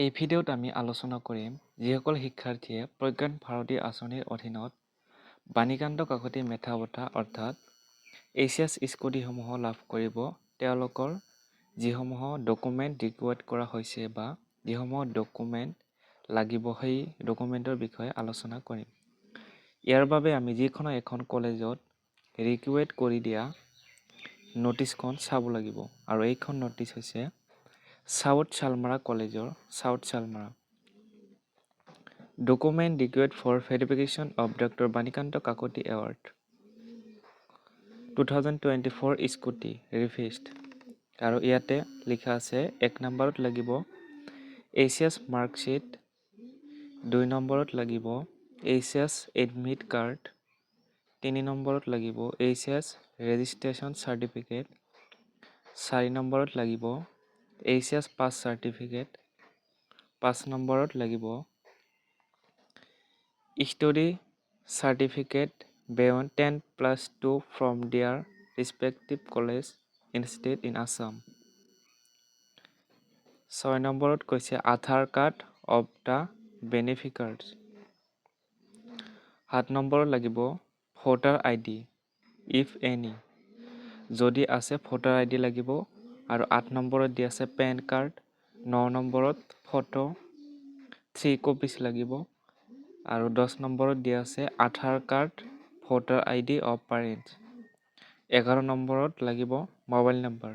এই ভিডিঅ'ত আমি আলোচনা কৰিম যিসকল শিক্ষাৰ্থীয়ে প্ৰজ্ঞান ভাৰতী আঁচনিৰ অধীনত বাণীকান্ত কাকতি মেধা বঁটা অৰ্থাৎ এইচএছ স্কুটিসমূহ লাভ কৰিব তেওঁলোকৰ যিসমূহ ডকুমেণ্ট ৰিকুৱাৰ্ড কৰা হৈছে বা যিসমূহ ডকুমেণ্ট লাগিব সেই ডকুমেণ্টৰ বিষয়ে আলোচনা কৰিম। ইয়াৰ বাবে আমি যিকোনো এখন কলেজত ৰিকুৱেট কৰি দিয়া নটিছখন চাব লাগিব আৰু এইখন নটিছ হৈছে সাউথ শালমাৰা কলেজৰ south Salmara. Document required for verification of doctor Banikanta Kakati award 2024 scooty ৰিভিষ্ট আৰু ইয়াতে লিখা আছে 1 নম্বৰত লাগিব এইচএছ মাৰ্কশ্বিট, 2 নম্বৰত লাগিব এইচএছ এডমিট কাৰ্ড, 3 নম্বৰত লাগিব এইচএছ ৰেজিষ্ট্ৰেশ্যন চাৰ্টিফিকেট, 4 নম্বৰত লাগিব এইচএছ পাছ চাৰ্টিফিকেট, 5 নম্বৰত লাগিব study certificate beyond 10+2 from their respective college institute in Assam। 6 নম্বৰত কৈছে আধাৰ কাৰ্ড অফ দ্য বেনিফিচিয়াৰ্ছ। 7 নম্বৰত লাগিব ভোটাৰ আইডি ইফ এনি, যদি আছে ভোটাৰ আইডি লাগিব আৰু 8 নম্বৰত দি আছে পেন কাৰ্ড, 9 নম্বৰত ফটো 3 কপিজ লাগিব আৰু 10 নম্বৰত দিয়া আছে Aadhaar card voter ID of parents. 11 নম্বৰত লাগিব মোবাইল নম্বৰ।